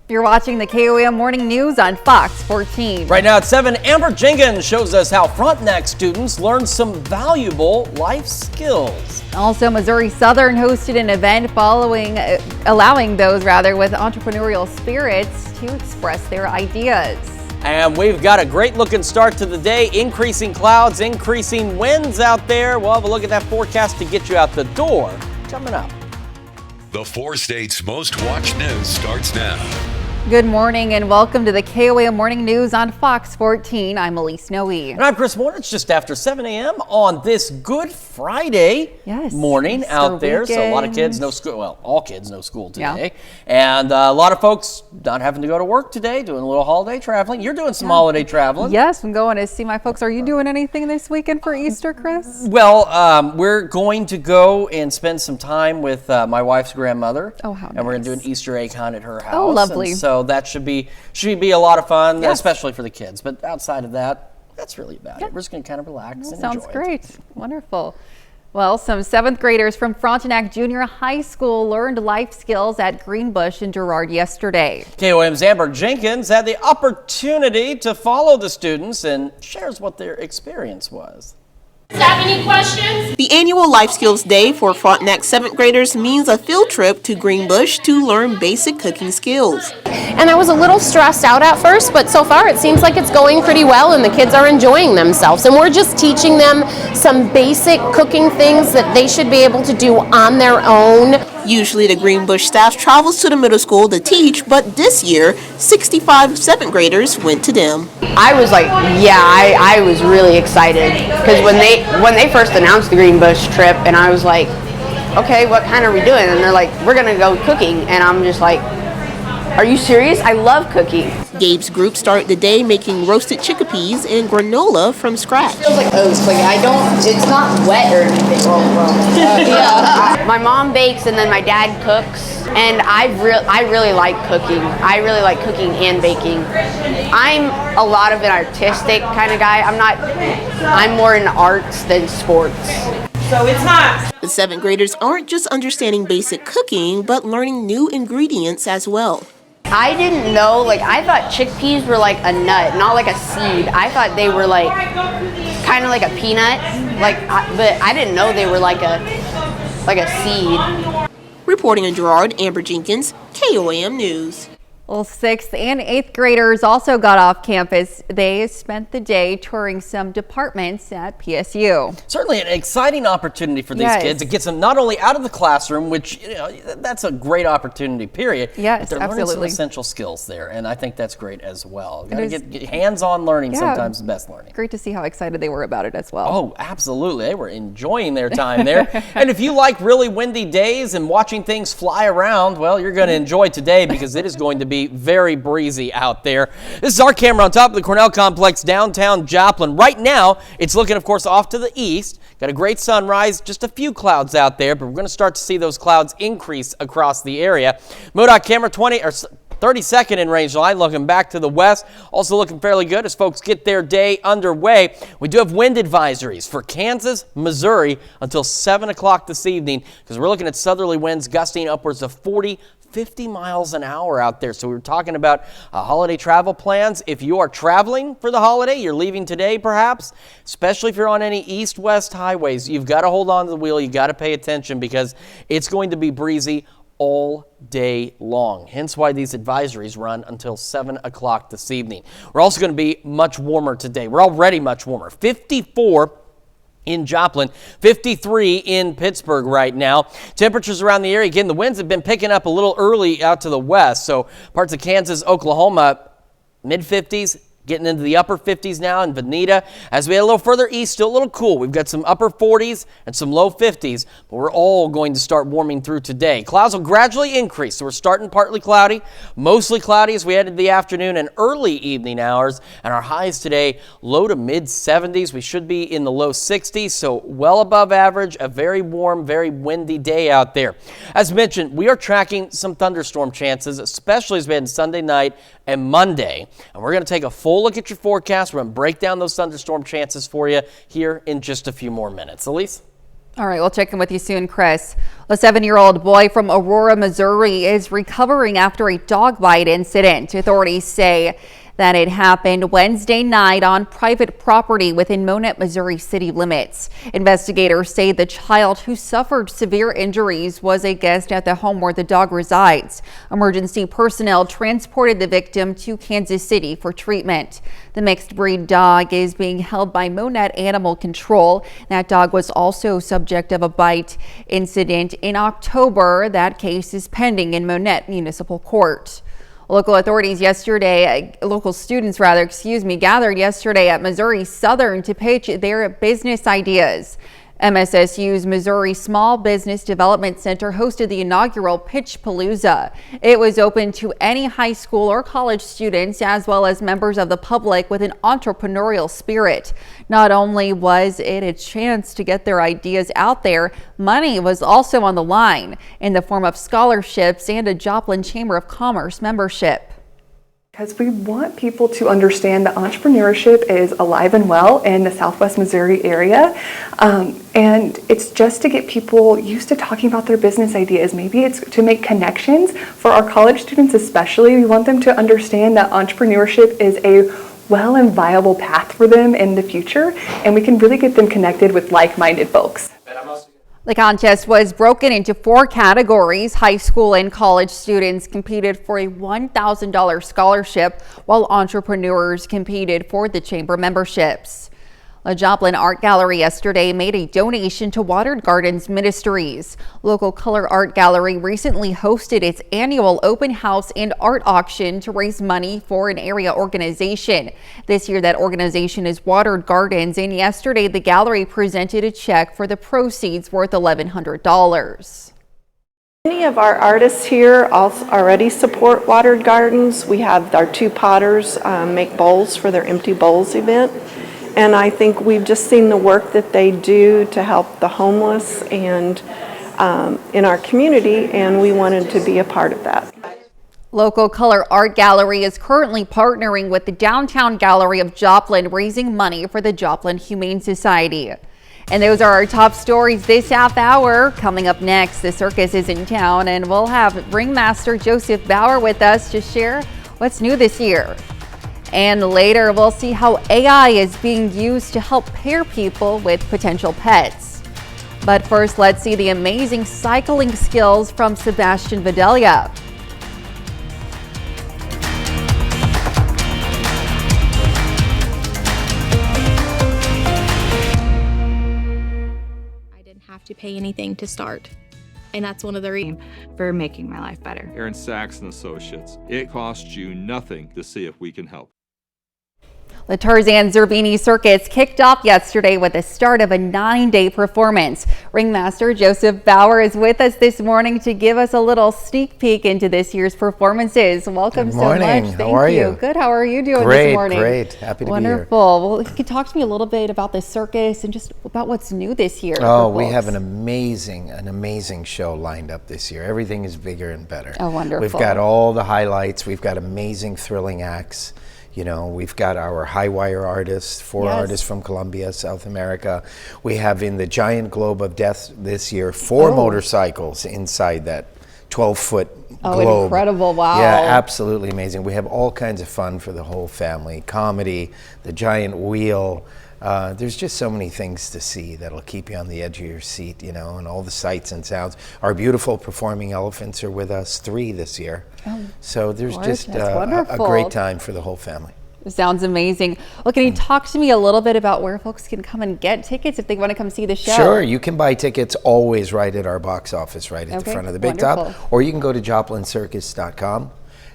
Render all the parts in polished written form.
You're watching the KOAM Morning News on Fox 14. Right now at 7, Amber Jenkins shows us how Frontenac students learn some valuable life skills. Also, Missouri Southern hosted an event allowing those with entrepreneurial spirits to express their ideas. And we've got a great looking start to the day. Increasing clouds, increasing winds out there. We'll have a look at that forecast to get you out the door coming up. The 4 states' most watched news starts now. Good morning and welcome to the KOAM Morning News on Fox 14. I'm Elise Noe. And I'm Chris Moore. It's just after 7 a.m. on this Good Friday morning out there. Weekend. So a lot of kids no school. Well, all kids no school today. Yeah. And a lot of folks not having to go to work today, doing a little holiday traveling. You're doing some holiday traveling. Yes, I'm going to see my folks. Are you doing anything this weekend for Easter, Chris? Well, we're going to go and spend some time with my wife's grandmother. Oh, how nice. And we're going to do an Easter egg hunt at her house. Oh, lovely. And so that should be a lot of fun, especially for the kids. But outside of that, that's really about it. We're just going to kind of relax and enjoy it. Sounds great. Wonderful. Well, some 7th graders from Frontenac Junior High School learned life skills at Greenbush in Girard yesterday. KOAM's Amber Jenkins had the opportunity to follow the students and shares what their experience was. Have any questions? The annual Life Skills Day for Frontenac 7th graders means a field trip to Greenbush to learn basic cooking skills. And I was a little stressed out at first, but so far it seems like it's going pretty well and the kids are enjoying themselves. And we're just teaching them some basic cooking things that they should be able to do on their own. Usually the Greenbush staff travels to the middle school to teach, but this year, 65 7th graders went to them. I was like, I was really excited because when they first announced the Greenbush trip, and I was like, okay, what kind are we doing? And they're like, we're gonna go cooking, and I'm just like, are you serious? I love cooking. Gabe's group started the day making roasted chickpeas and granola from scratch. It feels like oats. Like it's not wet or anything. My mom bakes and then my dad cooks, and I really like cooking. I really like cooking and baking. I'm a lot of an artistic kind of guy. I'm more in arts than sports. So it's not. The 7th graders aren't just understanding basic cooking, but learning new ingredients as well. I didn't know, I thought chickpeas were like a nut, not like a seed. I thought they were kind of like a peanut, but I didn't know they were like a seed. Reporting in Girard, Amber Jenkins, KOAM News. Well, 6th and 8th graders also got off campus. They spent the day touring some departments at PSU. Certainly an exciting opportunity for these kids. It gets them not only out of the classroom, which, that's a great opportunity, period. Yes, but they're absolutely. learning some essential skills there, and I think that's great as well. Got to get hands-on learning, sometimes the best learning. Great to see how excited they were about it as well. Oh, absolutely. They were enjoying their time there. And if you like really windy days and watching things fly around, well, you're going to enjoy today because it is going to be very breezy out there. This is our camera on top of the Cornell Complex, downtown Joplin. Right now, it's looking, of course, off to the east. Got a great sunrise, just a few clouds out there, but we're going to start to see those clouds increase across the area. MoDOT camera 32nd in range line, looking back to the west. Also looking fairly good as folks get their day underway. We do have wind advisories for Kansas, Missouri until 7 o'clock this evening because we're looking at southerly winds gusting upwards of 50 miles an hour out there. So we were talking about holiday travel plans. If you are traveling for the holiday, you're leaving today perhaps, especially if you're on any east-west highways, you've got to hold on to the wheel. You got to pay attention because it's going to be breezy all day long. Hence why these advisories run until 7 o'clock this evening. We're also going to be much warmer today. We're already much warmer. 54 in Joplin, 53 in Pittsburgh right now. Temperatures around the area, again, the winds have been picking up a little early out to the west. So parts of Kansas, Oklahoma, mid-50s, getting into the upper 50s now in Veneta. As we head a little further east, still a little cool. We've got some upper 40s and some low 50s, but we're all going to start warming through today. Clouds will gradually increase, so we're starting partly cloudy, mostly cloudy as we head into the afternoon and early evening hours, and our highs today, low to mid 70s. We should be in the low 60s, so well above average, a very warm, very windy day out there. As mentioned, we are tracking some thunderstorm chances, especially as we head into Sunday night and Monday, and we're going to take a full look at your forecast. We're going to break down those thunderstorm chances for you here in just a few more minutes. Elise? All right, we'll check in with you soon, Chris. A 7-year-old boy from Aurora, Missouri is recovering after a dog bite incident. Authorities say that it happened Wednesday night on private property within Monett, Missouri city limits. Investigators say the child, who suffered severe injuries, was a guest at the home where the dog resides. Emergency personnel transported the victim to Kansas City for treatment. The mixed breed dog is being held by Monett Animal Control. That dog was also subject of a bite incident in October. That case is pending in Monett Municipal Court. Local students gathered yesterday at Missouri Southern to pitch their business ideas. MSSU's Missouri Small Business Development Center hosted the inaugural Pitch Palooza. It was open to any high school or college students, as well as members of the public with an entrepreneurial spirit. Not only was it a chance to get their ideas out there, money was also on the line in the form of scholarships and a Joplin Chamber of Commerce membership. Because we want people to understand that entrepreneurship is alive and well in the Southwest Missouri area. And it's just to get people used to talking about their business ideas. Maybe it's to make connections. For our college students especially, we want them to understand that entrepreneurship is a well and viable path for them in the future. And we can really get them connected with like-minded folks. The contest was broken into 4 categories. High school and college students competed for a $1,000 scholarship, while entrepreneurs competed for the chamber memberships. A Joplin Art Gallery yesterday made a donation to Watered Gardens Ministries. Local Color Art Gallery recently hosted its annual open house and art auction to raise money for an area organization. This year, that organization is Watered Gardens, and yesterday the gallery presented a check for the proceeds worth $1,100. Many of our artists here also already support Watered Gardens. We have our 2 potters make bowls for their Empty Bowls event. And I think we've just seen the work that they do to help the homeless and in our community, and we wanted to be a part of that. Local Color Art Gallery is currently partnering with the Downtown Gallery of Joplin, raising money for the Joplin Humane Society. And those are our top stories this half hour. Coming up next, the circus is in town, and we'll have Ringmaster Joseph Bauer with us to share what's new this year. And later, we'll see how AI is being used to help pair people with potential pets. But first, let's see the amazing cycling skills from Sebastian Vidalia. I didn't have to pay anything to start. And that's one of the reasons for making my life better. Aaron Sachs and Associates. It costs you nothing to see if we can help. The Tarzan Zerbini Circus kicked off yesterday with the start of a 9-day performance. Ringmaster Joseph Bauer is with us this morning to give us a little sneak peek into this year's performances. Welcome so much. Thank How are you? Good. How are you doing this morning? Great. Happy to be here. Wonderful. Well, you could talk to me a little bit about the circus and just about what's new this year. Oh, we have an amazing show lined up this year. Everything is bigger and better. Oh, wonderful. We've got all the highlights. We've got amazing, thrilling acts. You know, we've got our high wire artists, 4 artists from Colombia, South America. We have in the Giant Globe of Death this year 4 motorcycles inside that 12-foot globe. Incredible. Wow. Yeah, absolutely amazing. We have all kinds of fun for the whole family. Comedy, the giant wheel. There's just so many things to see that'll keep you on the edge of your seat, you know, and all the sights and sounds. Our beautiful performing elephants are with us, 3 this year. So there's just a great time for the whole family. Sounds amazing. Well, can you talk to me a little bit about where folks can come and get tickets if they want to come see the show? Sure, you can buy tickets always right at our box office, right at the front of the big top, or you can go to joplincircus.com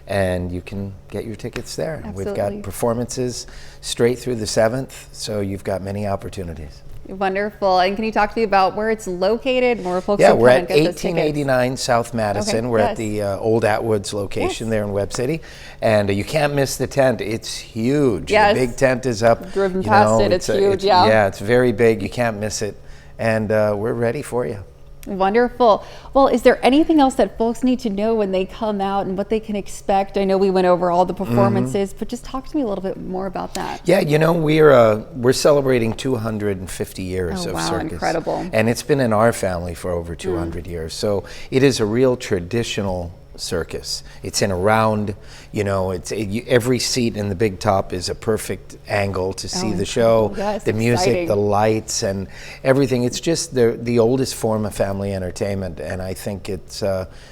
and you can get your tickets there. Absolutely. We've got performances straight through the 7th, so you've got many opportunities. Wonderful. And can you talk to me about where it's located and where folks can come we're and at get those tickets? 1889 South Madison. We're at the old Atwoods location there in Webb City. And you can't miss the tent. It's huge. Yes. The big tent is up. I've driven past it. It's huge, yeah, it's very big. You can't miss it. And we're ready for you. Wonderful. Well, is there anything else that folks need to know when they come out and what they can expect? I know we went over all the performances, but just talk to me a little bit more about that. Yeah, you know, we're celebrating 250 years of wow, circus. Incredible. And it's been in our family for over 200 years. So it is a real traditional circus. It's in a round, you know, every seat in the big top is a perfect angle to see the show, yes, the music, exciting. the lights, and everything. It's just the oldest form of family entertainment, and I think it's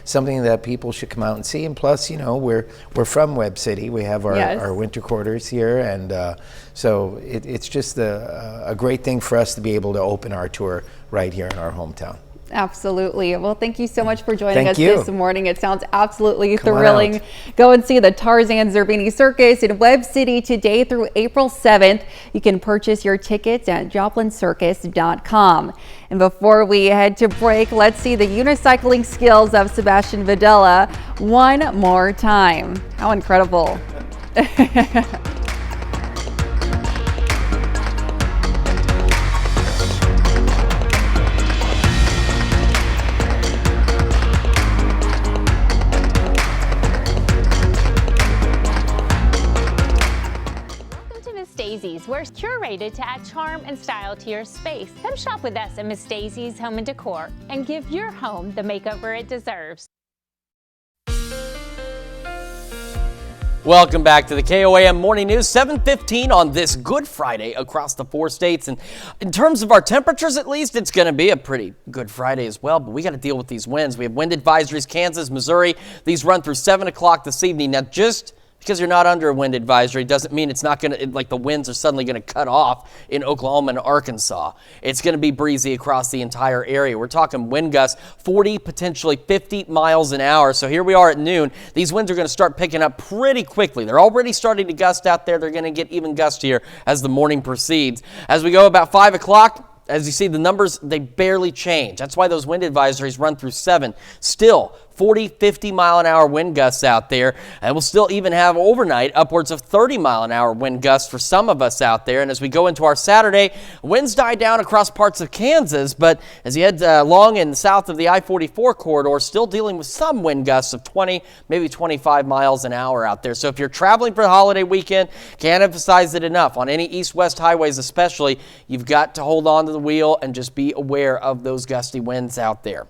something that people should come out and see. And plus, you know, we're from Webb City. We have our winter quarters here, and so it's just a great thing for us to be able to open our tour right here in our hometown. Absolutely. Well, thank you so much for joining us you. this morning. It sounds absolutely thrilling. Go and see the Tarzan Zerbini Circus in Webb City today through April 7th. You can purchase your tickets at joplincircus.com. And before we head to break, let's see the unicycling skills of Sebastian Videla one more time. How incredible. Daisy's. We're curated to add charm and style to your space. Come shop with us at Miss Daisy's Home and Decor and give your home the makeover it deserves. Welcome back to the KOAM Morning News, 7:15 on this Good Friday across the 4 states. And in terms of our temperatures, at least, it's going to be a pretty good Friday as well. But we got to deal with these winds. We have wind advisories, Kansas, Missouri. These run through 7 o'clock this evening. Now, just because you're not under a wind advisory doesn't mean it's not going to, like the winds are suddenly going to cut off in Oklahoma and Arkansas. It's going to be breezy across the entire area. We're talking wind gusts 40, potentially 50 miles an hour. So here we are at noon. These winds are going to start picking up pretty quickly. They're already starting to gust out there. They're going to get even gustier as the morning proceeds. As we go about 5 o'clock, as you see, the numbers, they barely change. That's why those wind advisories run through 7. Still, 40, 50 mile an hour wind gusts out there. And we'll still even have overnight upwards of 30 mile an hour wind gusts for some of us out there. And as we go into our Saturday, winds die down across parts of Kansas. But as you head along and south of the I-44 corridor, still dealing with some wind gusts of 20, maybe 25 miles an hour out there. So if you're traveling for the holiday weekend, can't emphasize it enough. On any east-west highways especially, you've got to hold on to the wheel and just be aware of those gusty winds out there.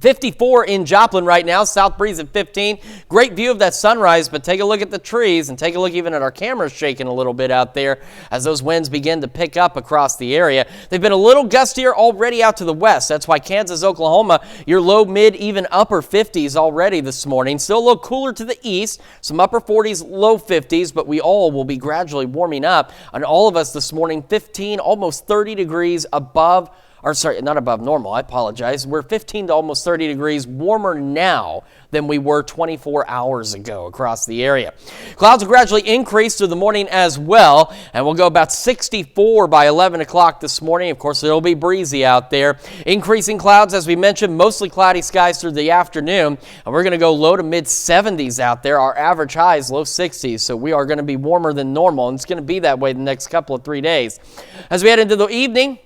54 in Joplin right now, south breeze at 15. Great view of that sunrise, but take a look at the trees and take a look even at our cameras shaking a little bit out there as those winds begin to pick up across the area. They've been a little gustier already out to the west. That's why Kansas, Oklahoma, your low, mid, even upper 50s already this morning. Still a little cooler to the east, some upper 40s, low 50s, but we all will be gradually warming up. And all of us this morning, 15, almost 30 degrees above, or sorry, not above normal, I apologize. We're 15 to almost 30 degrees warmer now than we were 24 hours ago across the area. Clouds will gradually increase through the morning as well, and we'll go about 64 by 11 o'clock this morning. Of course, it'll be breezy out there. Increasing clouds, as we mentioned, mostly cloudy skies through the afternoon, and we're going to go low to mid 70s out there. Our average high is low 60s, so we are going to be warmer than normal, and it's going to be that way the next couple of 3 days. As we head into the evening,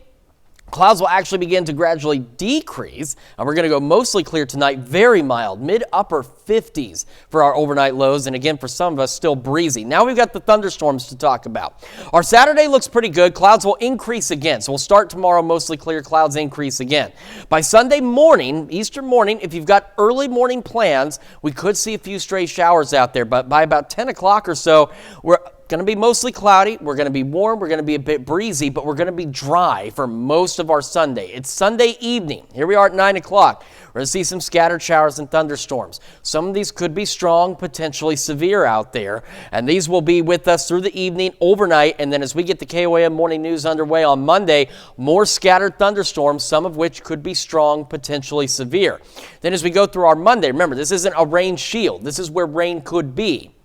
clouds will actually begin to gradually decrease, and we're going to go mostly clear tonight, very mild, mid-upper 50s for our overnight lows, and again, for some of us, still breezy. Now we've got the thunderstorms to talk about. Our Saturday looks pretty good. Clouds will increase again, so we'll start tomorrow mostly clear, clouds increase again. By Sunday morning, Easter morning, if you've got early morning plans, we could see a few stray showers out there, but by about 10 o'clock or so, we're going to be mostly cloudy. We're going to be warm. We're going to be a bit breezy, but we're going to be dry for most of our Sunday. It's Sunday evening. Here we are at 9 o'clock. We're going to see some scattered showers and thunderstorms. Some of these could be strong, potentially severe out there, and these will be with us through the evening, overnight, and then as we get the KOAM Morning News underway on Monday, more scattered thunderstorms, some of which could be strong, potentially severe. Then as we go through our Monday, remember, this isn't a rain shield. This is where rain could be.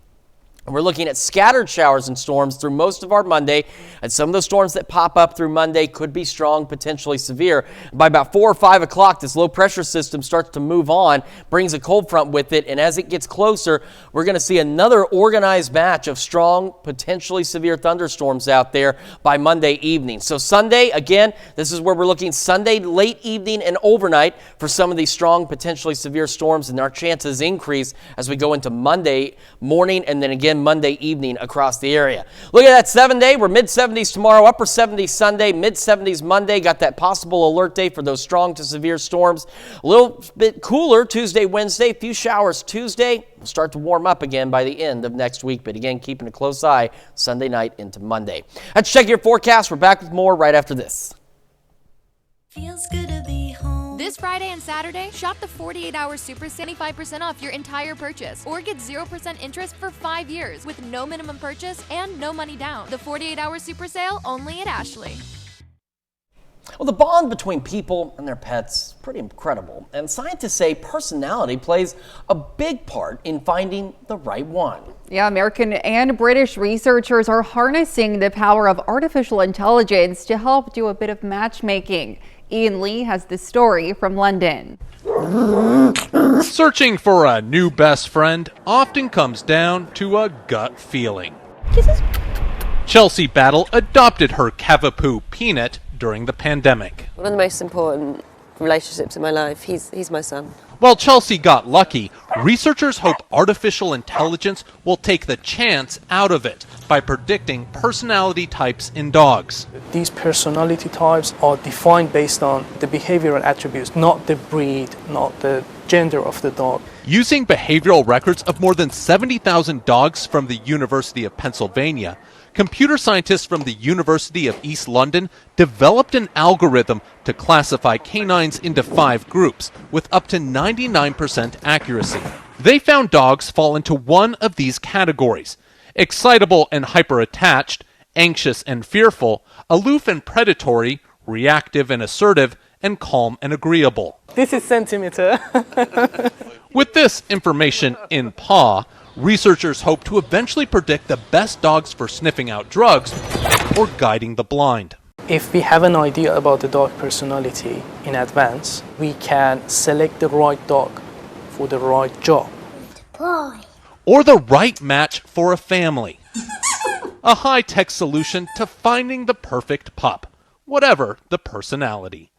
And we're looking at scattered showers and storms through most of our Monday, and some of those storms that pop up through Monday could be strong, potentially severe. By about 4 or 5 o'clock, this low pressure system starts to move on, brings a cold front with it, and as it gets closer, we're going to see another organized batch of strong, potentially severe thunderstorms out there by Monday evening. So Sunday, again, this is where we're looking Sunday late evening and overnight for some of these strong, potentially severe storms, and our chances increase as we go into Monday morning and then again Monday evening across the area. Look at that 7-day. We're mid-70s tomorrow, upper 70s Sunday, mid-70s Monday. Got that possible alert day for those strong to severe storms. A little bit cooler Tuesday, Wednesday. A few showers Tuesday. We'll start to warm up again by the end of next week. But again, keeping a close eye Sunday night into Monday. Let's check your forecast. We're back with more right after this. Feels good to be home. This Friday and Saturday, shop the 48-hour Super 75% off your entire purchase, or get 0% interest for 5 years with no minimum purchase and no money down. The 48-hour Super Sale only at Ashley. Well, the bond between people and their pets is pretty incredible, and scientists say personality plays a big part in finding the right one. Yeah, American and British researchers are harnessing the power of artificial intelligence to help do a bit of matchmaking. Ian Lee has the story from London. Searching for a new best friend often comes down to a gut feeling. Chelsea Battle adopted her Cavapoo Peanut during the pandemic. One of the most important relationships in my life. He's my son. While Chelsea got lucky, researchers hope artificial intelligence will take the chance out of it by predicting personality types in dogs. These personality types are defined based on the behavioral attributes, not the breed, not the gender of the dog. Using behavioral records of more than 70,000 dogs from the University of Pennsylvania, computer scientists from the University of East London developed an algorithm to classify canines into 5 groups with up to 99% accuracy. They found dogs fall into one of these categories: excitable and hyper-attached, anxious and fearful, aloof and predatory, reactive and assertive, and calm and agreeable. This is centimeter. With this information in paw, researchers hope to eventually predict the best dogs for sniffing out drugs or guiding the blind. If we have an idea about the dog personality in advance, we can select the right dog for the right job. Or the right match for a family. A high-tech solution to finding the perfect pup, whatever the personality.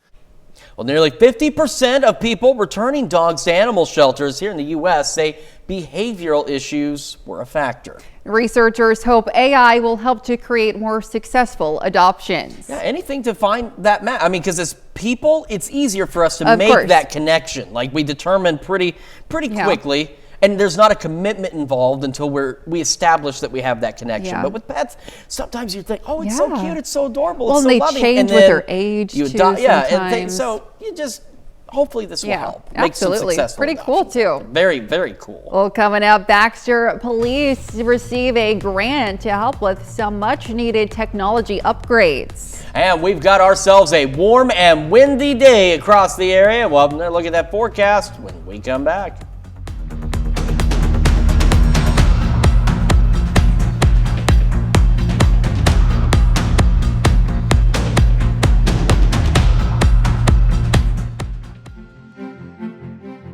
Well, nearly 50% of people returning dogs to animal shelters here in the U.S. say behavioral issues were a factor. Researchers hope AI will help to create more successful adoptions. Yeah, anything to find that match. I mean, because as people, it's easier for us to make that connection. Like we determine pretty quickly. And there's not a commitment involved until we establish that we have that connection. Yeah. But with pets, sometimes you think, oh, it's so cute, it's so adorable, well, it's so they loving. change and with their age too sometimes. So you just, hopefully this will help. Absolutely. Make some successful Pretty cool too. Very, very cool. Well, coming up, Baxter Police receive a grant to help with some much needed technology upgrades. And we've got ourselves a warm and windy day across the area. Well, look at that forecast when we come back.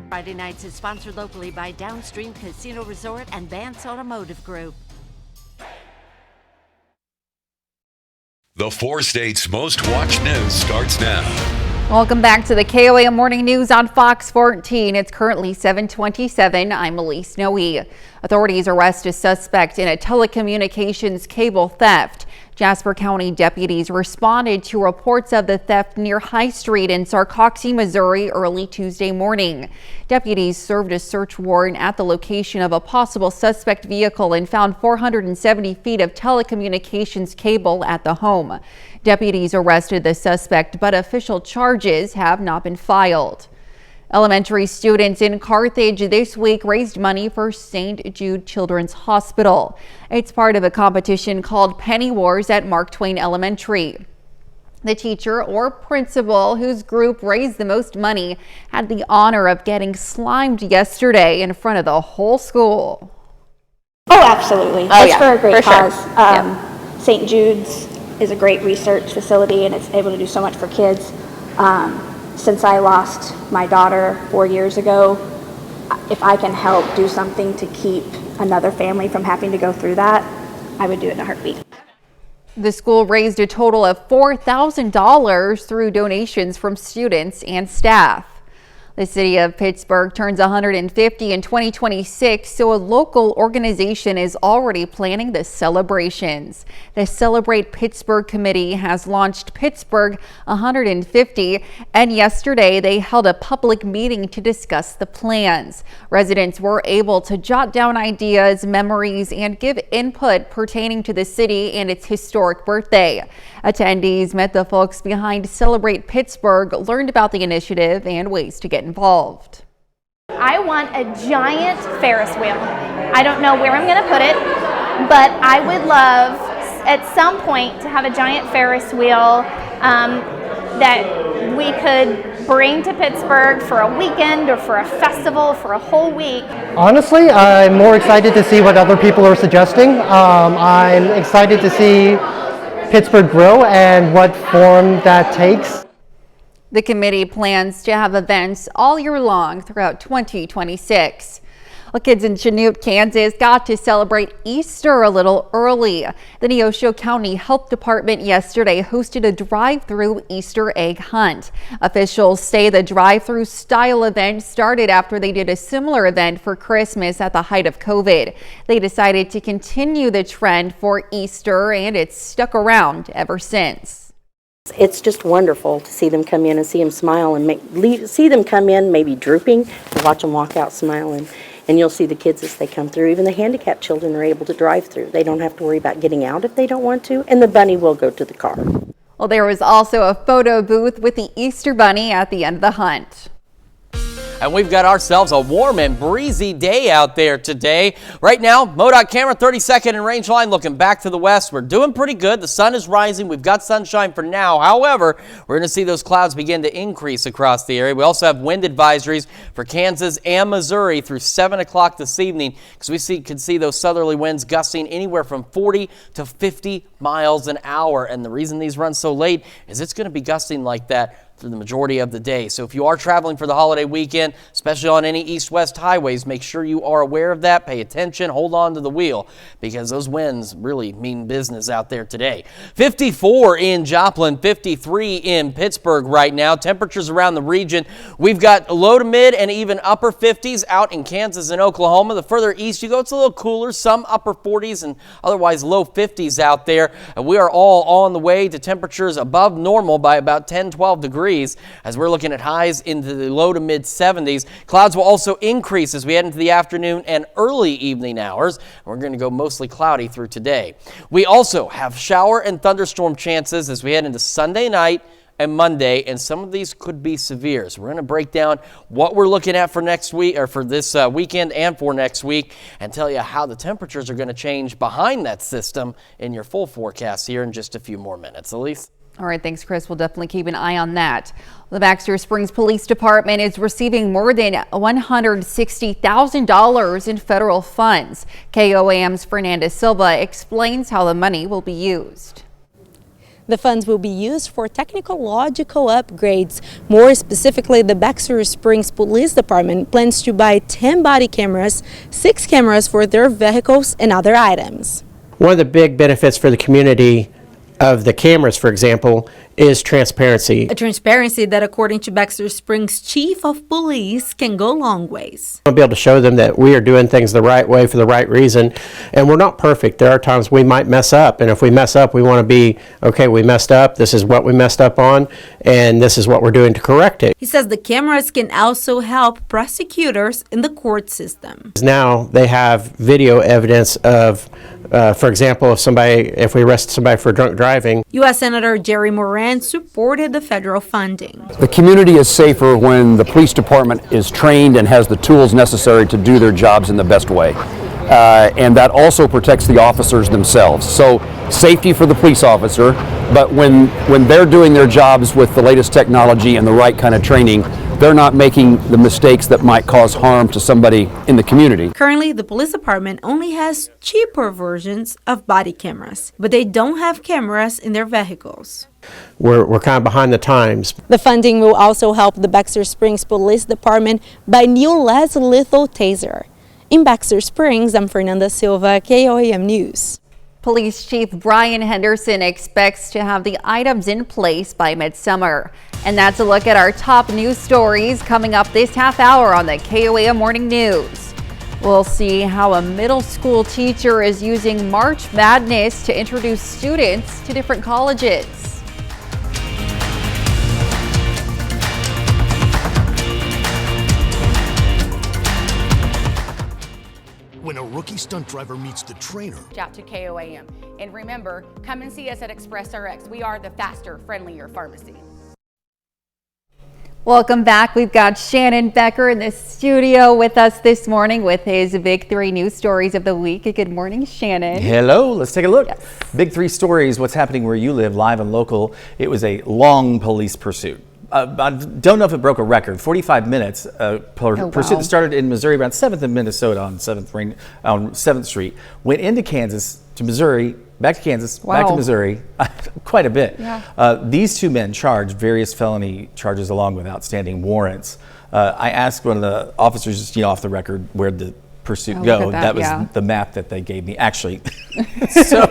Friday Nights is sponsored locally by Downstream Casino Resort and Vance Automotive Group. The 4 states' most watched news starts now. Welcome back to the KOAM Morning News on Fox 14. It's currently 7:27. I'm Elise Noe. Authorities arrest a suspect in a telecommunications cable theft. Jasper County deputies responded to reports of the theft near High Street in Sarcoxie, Missouri early Tuesday morning. Deputies served a search warrant at the location of a possible suspect vehicle and found 470 feet of telecommunications cable at the home. Deputies arrested the suspect, but official charges have not been filed. Elementary students in Carthage this week raised money for St. Jude Children's Hospital. It's part of a competition called Penny Wars at Mark Twain Elementary. The teacher or principal whose group raised the most money had the honor of getting slimed yesterday in front of the whole school. Oh, absolutely. Oh, it's yeah, for a great for sure. cause. St. Jude's is a great research facility, and it's able to do so much for kids. Since I lost my daughter 4 years ago, if I can help do something to keep another family from having to go through that, I would do it in a heartbeat. The school raised a total of $4,000 through donations from students and staff. The city of Pittsburgh turns 150 in 2026, so a local organization is already planning the celebrations. The Celebrate Pittsburgh Committee has launched Pittsburgh 150, and yesterday they held a public meeting to discuss the plans. Residents were able to jot down ideas, memories, and give input pertaining to the city and its historic birthday. Attendees met the folks behind Celebrate Pittsburgh, learned about the initiative and ways to get involved. I want a giant Ferris wheel. I don't know where I'm going to put it, but I would love at some point to have a giant Ferris wheel that we could bring to Pittsburgh for a weekend or for a festival for a whole week. Honestly, I'm more excited to see what other people are suggesting. I'm excited to see Pittsburgh grow and what form that takes. The committee plans to have events all year long throughout 2026. Well, kids in Chanute, Kansas got to celebrate Easter a little early. The Neosho County Health Department yesterday hosted a drive-through Easter egg hunt. Officials say the drive-through style event started after they did a similar event for Christmas at the height of COVID. They decided to continue the trend for Easter, and it's stuck around ever since. It's just wonderful to see them come in and see them smile and see them come in maybe drooping and watch them walk out smiling. And you'll see the kids as they come through. Even the handicapped children are able to drive through. They don't have to worry about getting out if they don't want to, and the bunny will go to the car. Well, there was also a photo booth with the Easter Bunny at the end of the hunt. And we've got ourselves a warm and breezy day out there today. Right now, MoDOT camera 32nd and range line looking back to the west. We're doing pretty good. The sun is rising. We've got sunshine for now. However, we're going to see those clouds begin to increase across the area. We also have wind advisories for Kansas and Missouri through 7 o'clock this evening, because we could see those southerly winds gusting anywhere from 40 to 50 miles an hour. And the reason these run so late is it's going to be gusting like that through the majority of the day. So if you are traveling for the holiday weekend, especially on any east-west highways, make sure you are aware of that. Pay attention, hold on to the wheel, because those winds really mean business out there today. 54 in Joplin, 53 in Pittsburgh right now. Temperatures around the region, we've got low to mid and even upper 50s out in Kansas and Oklahoma. The further east you go, it's a little cooler, some upper 40s and otherwise low 50s out there. And we are all on the way to temperatures above normal by about 10-12 degrees. As we're looking at highs into the low to mid 70s. Clouds will also increase as we head into the afternoon and early evening hours. We're going to go mostly cloudy through today. We also have shower and thunderstorm chances as we head into Sunday night and Monday, and some of these could be severe. So we're going to break down what we're looking at for next week, or for this weekend and for next week, and tell you how the temperatures are going to change behind that system in your full forecast here in just a few more minutes. Elise? All right, thanks, Chris. We'll definitely keep an eye on that. The Baxter Springs Police Department is receiving more than $160,000 in federal funds. KOAM's Fernanda Silva explains how the money will be used. The funds will be used for technological upgrades. More specifically, the Baxter Springs Police Department plans to buy 10 body cameras, 6 cameras for their vehicles, and other items. One of the big benefits for the community of the cameras, for example, is transparency. A transparency that, according to Baxter Springs Chief of Police, can go long ways. I'll be able to show them that we are doing things the right way for the right reason, and we're not perfect. There are times we might mess up, and if we mess up, we want to be, okay, we messed up, this is what we messed up on, and this is what we're doing to correct it. He says the cameras can also help prosecutors in the court system. Now they have video evidence of, for example, if we arrest somebody for drunk driving. U.S. Senator Jerry Moran supported the federal funding. The community is safer when the police department is trained and has the tools necessary to do their jobs in the best way. And that also protects the officers themselves. So safety for the police officer, but when they're doing their jobs with the latest technology and the right kind of training, they're not making the mistakes that might cause harm to somebody in the community. Currently, the police department only has cheaper versions of body cameras, but they don't have cameras in their vehicles. We're kind of behind the times. The funding will also help the Baxter Springs Police Department buy new less lethal taser. In Baxter Springs, I'm Fernanda Silva, KOAM News. Police Chief Brian Henderson expects to have the items in place by midsummer. And that's a look at our top news stories coming up this half hour on the KOAM Morning News. We'll see how a middle school teacher is using March Madness to introduce students to different colleges. When a rookie stunt driver meets the trainer. Out to KOAM. And remember, come and see us at ExpressRx. We are the faster, friendlier pharmacy. Welcome back. We've got Shannon Becker in the studio with us this morning with his Big 3 news stories of the week. Good morning, Shannon. Hello, let's take a look. Yes. Big 3 stories, what's happening where you live, live and local. It was a long police pursuit. I don't know if it broke a record. 45 minutes pursuit that started in Missouri, around 7th and Minnesota on 7th Street. Went into Kansas to Missouri, back to Kansas, back to Missouri, quite a bit. Yeah. These two men charged various felony charges along with outstanding warrants. I asked one of the officers, just, off the record, where'd the pursuit go? That was the map that they gave me. Actually, so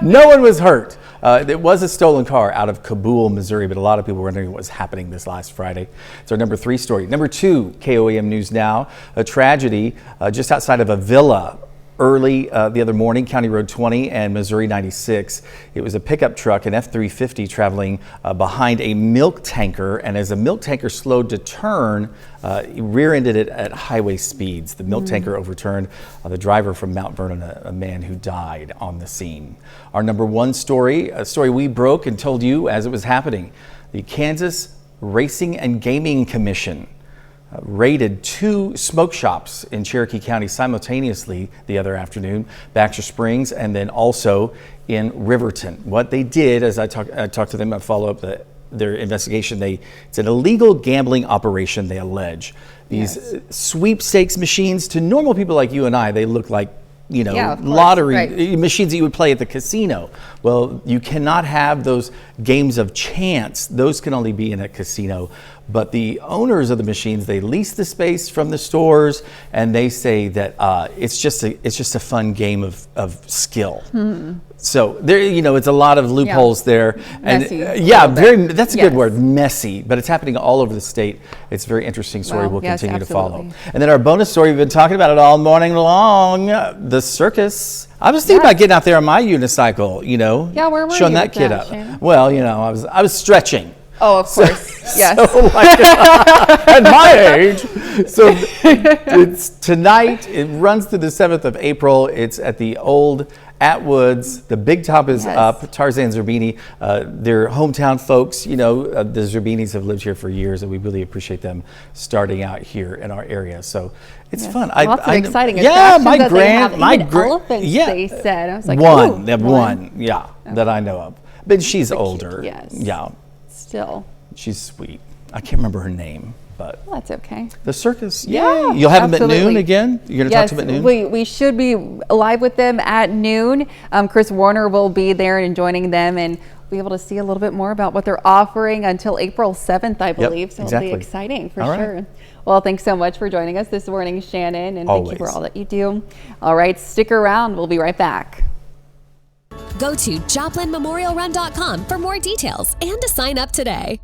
no one was hurt. It was a stolen car out of Kabul, Missouri, but a lot of people were wondering what was happening this last Friday. It's our number 3 story. Number 2, KOAM News Now, a tragedy just outside of a villa early the other morning, County Road 20 and Missouri 96. It was a pickup truck, an F-350, traveling behind a milk tanker, and as the milk tanker slowed to turn, he rear-ended it at highway speeds. The milk tanker overturned the driver from Mount Vernon, a man who died on the scene. Our number 1 story, a story we broke and told you as it was happening. The Kansas Racing and Gaming Commission raided 2 smoke shops in Cherokee County simultaneously the other afternoon, Baxter Springs and then also in Riverton. What they did, as I talked to them, I follow up their investigation, it's an illegal gambling operation, they allege. These sweepstakes machines, to normal people like you and I, they look like lottery machines that you would play at the casino. Well, you cannot have those games of chance. Those can only be in a casino. But the owners of the machines, they lease the space from the stores, and they say that it's just a fun game of skill. So there, it's a lot of loopholes there, and that's a good word, messy. But it's happening all over the state. It's a very interesting story. We'll continue to follow. And then our bonus story, we've been talking about it all morning long. The circus. I was thinking about getting out there on my unicycle, where were showing you that kid up. Shannon? Well, I was stretching. Oh, of course. Yes. So, at my age. So it's tonight. It runs through the 7th of April. It's at the old Atwoods. The big top is up. Tarzan Zerbini, they're hometown folks. The Zerbinis have lived here for years, and we really appreciate them starting out here in our area. So it's fun. Lots of exciting attractions. My elephants. They said. I was like, one that I know of. But she's older. Yes. Yeah. Still. She's sweet. I can't remember her name, but that's okay. The circus, you'll have them at noon again. You're going to talk to them at noon. We should be live with them at noon. Chris Warner will be there and joining them, and be able to see a little bit more about what they're offering until April 7th, I believe. So it'll be exciting for sure. Well, thanks so much for joining us this morning, Shannon, and thank you for all that you do. All right, stick around. We'll be right back. Go to JoplinMemorialRun.com for more details and to sign up today.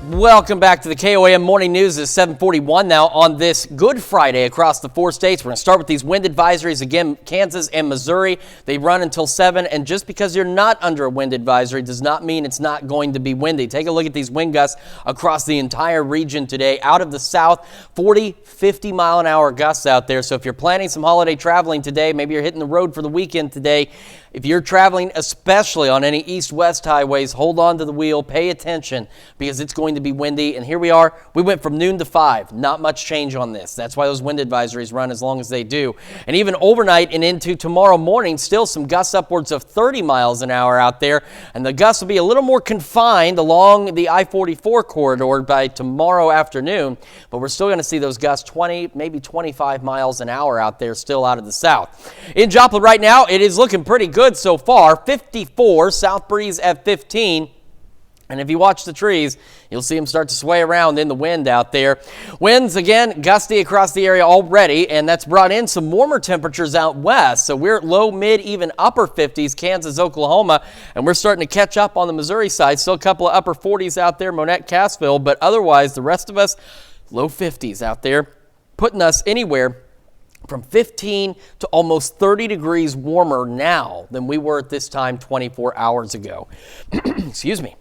Welcome back to the KOAM Morning News. It's 7:41 now on this Good Friday across the 4 states. We're going to start with these wind advisories. Again, Kansas and Missouri, they run until 7. And just because you're not under a wind advisory does not mean it's not going to be windy. Take a look at these wind gusts across the entire region today. Out of the south, 40, 50 mile an hour gusts out there. So if you're planning some holiday traveling today, maybe you're hitting the road for the weekend today, If you're traveling, especially on any east-west highways, hold on to the wheel, pay attention, because it's going to be windy. And here we are. We went from noon to 5. Not much change on this. That's why those wind advisories run as long as they do. And even overnight and into tomorrow morning, still some gusts upwards of 30 miles an hour out there. And the gusts will be a little more confined along the I-44 corridor by tomorrow afternoon. But we're still going to see those gusts 20, maybe 25 miles an hour out there, still out of the south. In Joplin right now, it is looking pretty good so far. 54, south breeze at 15. And if you watch the trees, you'll see them start to sway around in the wind out there. Winds, again, gusty across the area already, and that's brought in some warmer temperatures out west. So we're at low, mid, even upper 50s, Kansas, Oklahoma, and we're starting to catch up on the Missouri side. Still a couple of upper 40s out there, Monette, Cassville, but otherwise the rest of us, low 50s out there, putting us anywhere from 15 to almost 30 degrees warmer now than we were at this time 24 hours ago. Excuse me.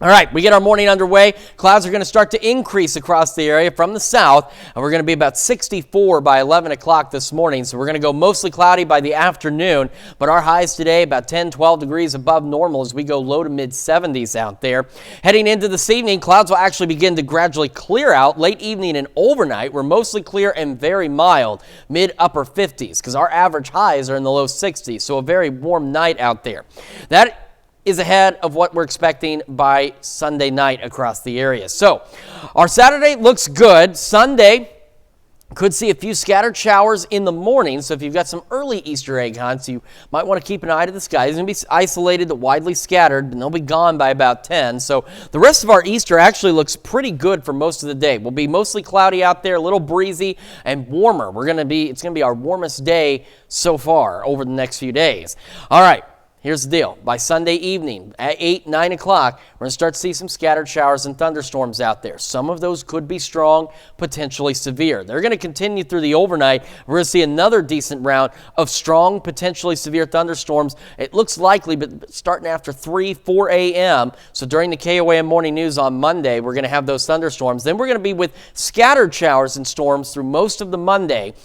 All right, we get our morning underway. Clouds are going to start to increase across the area from the south, and we're going to be about 64 by 11 o'clock this morning. So we're going to go mostly cloudy by the afternoon, but our highs today about 10, 12 degrees above normal as we go low to mid 70s out there. Heading into this evening, clouds will actually begin to gradually clear out. Late evening and overnight, we're mostly clear and very mild, mid upper 50s, because our average highs are in the low 60s, so a very warm night out there. That is ahead of what we're expecting by Sunday night across the area. So our Saturday looks good. Sunday could see a few scattered showers in the morning. So if you've got some early Easter egg hunts, you might want to keep an eye to the sky. It's going to be isolated, widely scattered, and they'll be gone by about 10. So the rest of our Easter actually looks pretty good for most of the day. We'll be mostly cloudy out there, a little breezy and warmer. It's going to be our warmest day so far over the next few days. All right. Here's the deal. By Sunday evening at 8, 9 o'clock, we're going to start to see some scattered showers and thunderstorms out there. Some of those could be strong, potentially severe. They're going to continue through the overnight. We're going to see another decent round of strong, potentially severe thunderstorms. It looks likely, but starting after 3, 4 a.m. So during the KOAM Morning News on Monday, we're going to have those thunderstorms. Then we're going to be with scattered showers and storms through most of the Monday.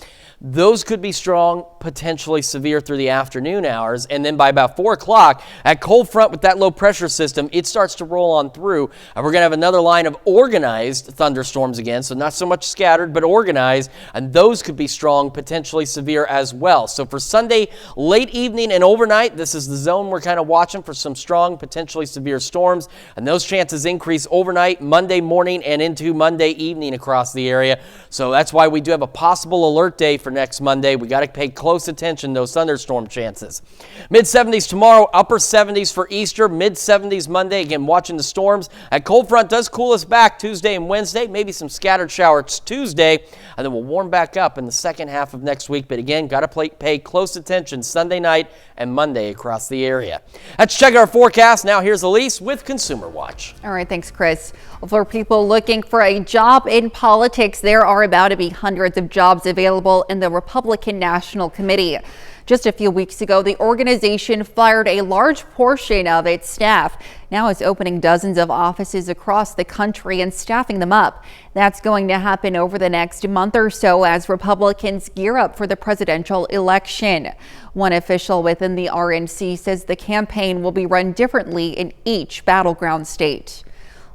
Those could be strong, potentially severe through the afternoon hours. And then by about 4 o'clock, that cold front with that low pressure system, it starts to roll on through. And we're going to have another line of organized thunderstorms again. So not so much scattered, but organized. And those could be strong, potentially severe as well. So for Sunday, late evening and overnight, this is the zone we're kind of watching for some strong, potentially severe storms. And those chances increase overnight, Monday morning, and into Monday evening across the area. So that's why we do have a possible alert day for next Monday. We got to pay close attention to those thunderstorm chances. Mid 70s tomorrow, upper 70s for Easter, mid 70s Monday. Again, watching the storms. That cold front does cool us back Tuesday and Wednesday. Maybe some scattered showers Tuesday, and then we'll warm back up in the second half of next week. But again, got to pay close attention Sunday night and Monday across the area. Let's check our forecast. Now here's Elise with Consumer Watch. All right, thanks, Chris. For people looking for a job in politics, there are about to be hundreds of jobs available in the Republican National Committee. Just a few weeks ago, the organization fired a large portion of its staff. Now it's opening dozens of offices across the country and staffing them up. That's going to happen over the next month or so as Republicans gear up for the presidential election. One official within the RNC says the campaign will be run differently in each battleground state.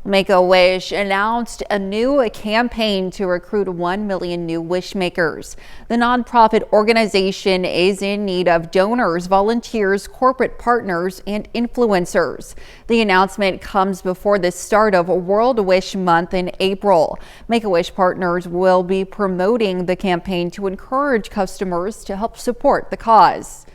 Make-A-Wish announced a new campaign to recruit 1 million new wishmakers. The nonprofit organization is in need of donors, volunteers, corporate partners, and influencers. The announcement comes before the start of World Wish Month in April. Make-A-Wish partners will be promoting the campaign to encourage customers to help support the cause.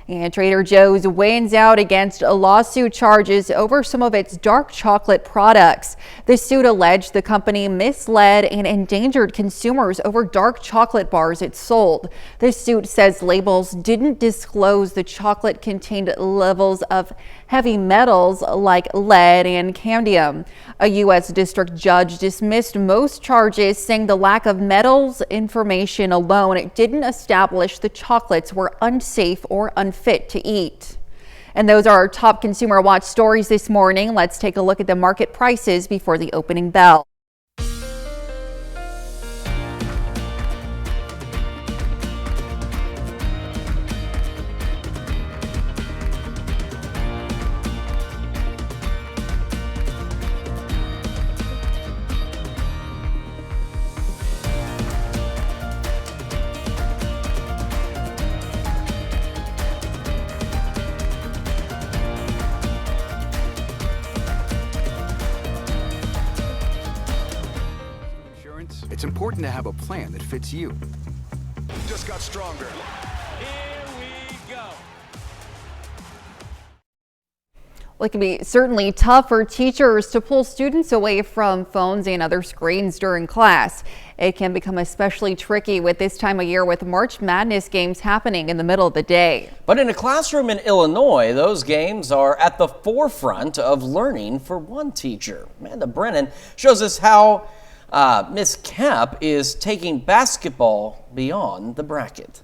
And Trader Joe's wins out against lawsuit charges over some of its dark chocolate products. The suit alleged the company misled and endangered consumers over dark chocolate bars it sold. The suit says labels didn't disclose the chocolate contained levels of heavy metals like lead and cadmium. A U.S. district judge dismissed most charges, saying the lack of metals information alone didn't establish the chocolates were unsafe or unfit to eat. And those are our top Consumer Watch stories this morning. Let's take a look at the market prices before the opening bell. important to have a plan that fits you. Just got stronger. Well, it can be certainly tough for teachers to pull students away from phones and other screens during class. It can become especially tricky with this time of year with March Madness games happening in the middle of the day. But in a classroom in Illinois, those games are at the forefront of learning for one teacher. Amanda Brennan shows us how Miss Kemp is taking basketball beyond the bracket.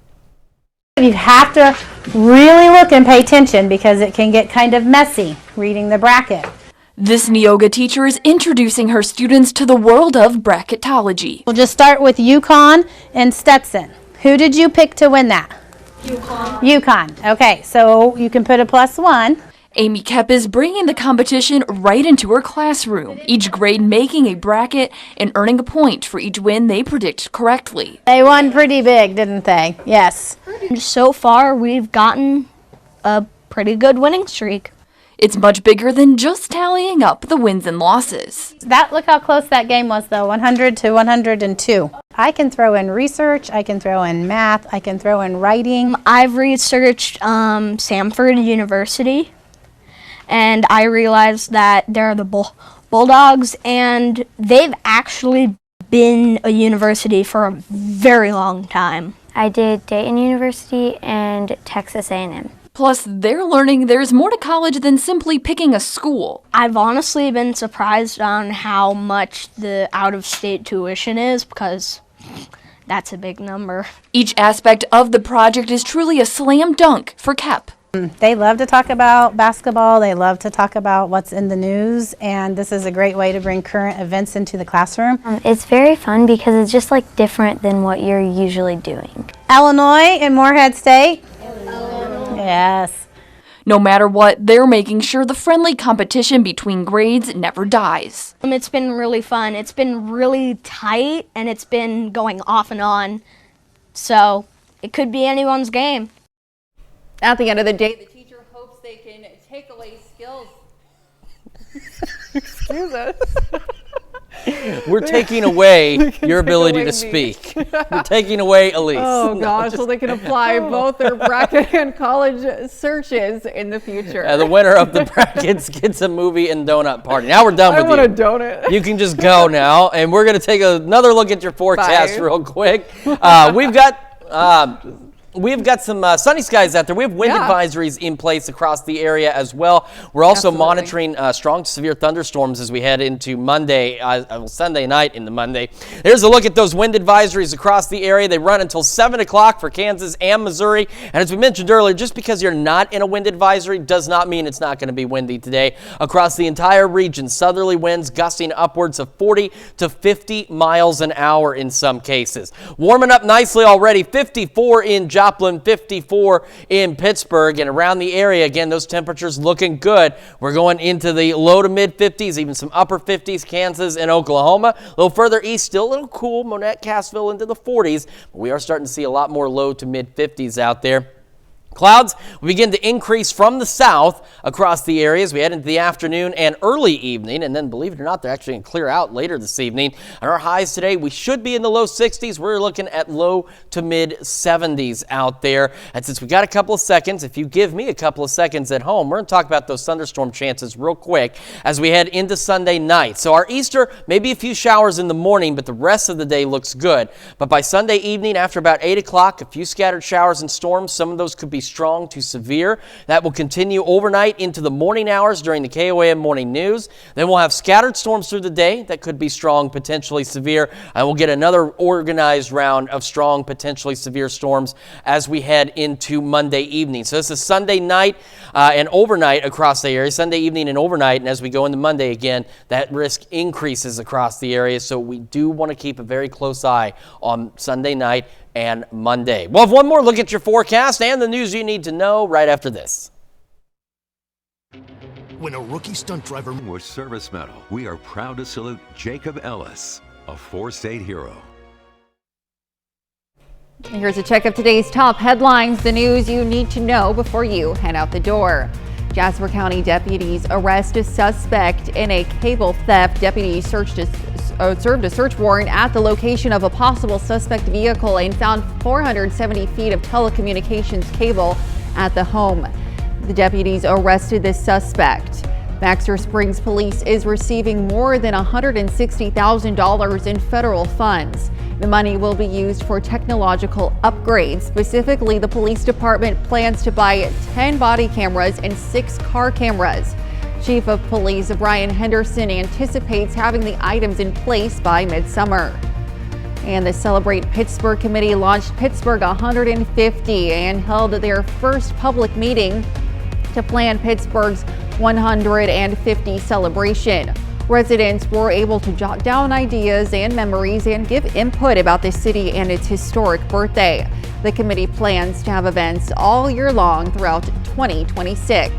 You have to really look and pay attention because it can get kind of messy reading the bracket. This Neoga teacher is introducing her students to the world of bracketology. We'll just start with UConn and Stetson. Who did you pick to win that? UConn. UConn. Okay, so you can put a +1. Amy Kemp is bringing the competition right into her classroom, each grade making a bracket and earning a point for each win they predict correctly. They won pretty big, didn't they? Yes. So far, we've gotten a pretty good winning streak. It's much bigger than just tallying up the wins and losses. Look how close that game was, though, 100 to 102. I can throw in research, I can throw in math, I can throw in writing. I've researched Samford University, and I realized that they're the Bulldogs, and they've actually been a university for a very long time. I did Dayton University and Texas A&M. Plus, they're learning there's more to college than simply picking a school. I've honestly been surprised on how much the out-of-state tuition is, because that's a big number. Each aspect of the project is truly a slam dunk for Kemp. They love to talk about basketball, they love to talk about what's in the news, and this is a great way to bring current events into the classroom. It's very fun because it's just like different than what you're usually doing. Illinois and Morehead State? Yes. No matter what, they're making sure the friendly competition between grades never dies. It's been really fun. It's been really tight, and it's been going off and on, so it could be anyone's game. At the end of the day, the teacher hopes they can take away skills. Excuse us. We're taking away your ability to speak. We're taking away Elise. Oh gosh, so they can apply both their bracket and college searches in the future. The winner of the brackets gets a movie and donut party. Now we're done with you. I want a donut. You can just go now, and we're going to take another look at your forecast real quick. We've got some sunny skies out there. We have wind advisories in place across the area as well. We're also monitoring strong to severe thunderstorms as we head into Monday, Sunday night into Monday. Here's a look at those wind advisories across the area. They run until 7 o'clock for Kansas and Missouri. And as we mentioned earlier, just because you're not in a wind advisory does not mean it's not going to be windy today. Across the entire region, southerly winds gusting upwards of 40 to 50 miles an hour in some cases. Warming up nicely already, 54 in Joplin, 54 in Pittsburgh, and around the area, again, those temperatures looking good. We're going into the low to mid 50s, even some upper 50s, Kansas and Oklahoma. A little further east, still a little cool, Monette, Cassville into the 40s, but we are starting to see a lot more low to mid 50s out there. Clouds will begin to increase from the south across the areas. We head into the afternoon and early evening, and then believe it or not, they're actually going to clear out later this evening. On our highs today, we should be in the low 60s. We're looking at low to mid 70s out there. And since we got a couple of seconds, if you give me a couple of seconds at home, we're going to talk about those thunderstorm chances real quick as we head into Sunday night. So our Easter, maybe a few showers in the morning, but the rest of the day looks good. But by Sunday evening, after about 8 o'clock, a few scattered showers and storms. Some of those could be strong to severe. That will continue overnight into the morning hours during the KOAM morning news. Then we'll have scattered storms through the day that could be strong, potentially severe, and we'll get another organized round of strong, potentially severe storms as we head into Monday evening. So this is Sunday night and overnight across the area, Sunday evening and overnight, and as we go into Monday again, that risk increases across the area. So we do want to keep a very close eye on Sunday night and Monday. We'll have one more look at your forecast and the news you need to know right after this. When a rookie stunt driver with service medal, we are proud to salute Jacob Ellis, a four-state hero. Here's a check of today's top headlines, the news you need to know before you head out the door. Jasper County deputies arrest a suspect in a cable theft. Deputies served a search warrant at the location of a possible suspect vehicle and found 470 feet of telecommunications cable at the home. The deputies arrested the suspect. Baxter Springs Police is receiving more than $160,000 in federal funds. The money will be used for technological upgrades. Specifically, the police department plans to buy 10 body cameras and 6 car cameras. Chief of Police Brian Henderson anticipates having the items in place by midsummer. And the Celebrate Pittsburgh Committee launched Pittsburgh 150 and held their first public meeting to plan Pittsburgh's 150 celebration. Residents were able to jot down ideas and memories and give input about the city and its historic birthday. The committee plans to have events all year long throughout 2026.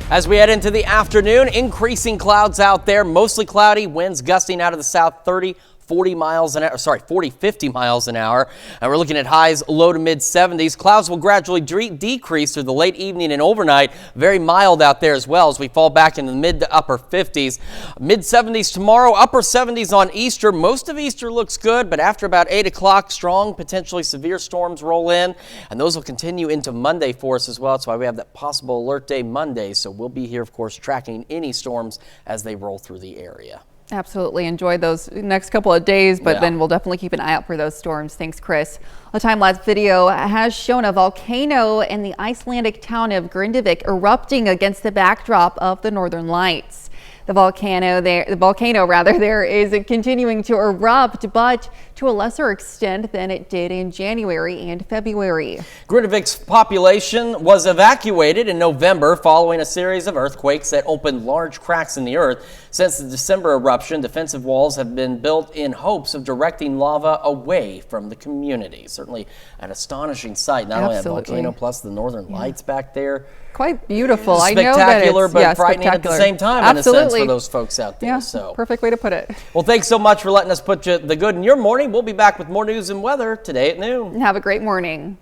As we head into the afternoon, increasing clouds out there, mostly cloudy, winds gusting out of the south 40, 50 miles an hour. And we're looking at highs low to mid 70s. Clouds will gradually decrease through the late evening and overnight. Very mild out there as well as we fall back into the mid to upper 50s. Mid 70s tomorrow, upper 70s on Easter. Most of Easter looks good, but after about 8 o'clock, strong, potentially severe storms roll in. And those will continue into Monday for us as well. That's why we have that possible alert day Monday. So we'll be here, of course, tracking any storms as they roll through the area. Absolutely. Enjoy those next couple of days, but then we'll definitely keep an eye out for those storms. Thanks, Chris. A time-lapse video has shown a volcano in the Icelandic town of Grindavik erupting against the backdrop of the Northern Lights. The volcano there is continuing to erupt, but to a lesser extent than it did in January and February. Grindavik's population was evacuated in November following a series of earthquakes that opened large cracks in the earth. Since the December eruption, defensive walls have been built in hopes of directing lava away from the community. Certainly an astonishing sight, not only that volcano, plus the Northern Lights back there. Quite beautiful. Spectacular, but frightening at the same time, in a sense, for those folks out there. Yeah, so perfect way to put it. Well, thanks so much for letting us put the good in your morning. We'll be back with more news and weather today at noon. Have a great morning.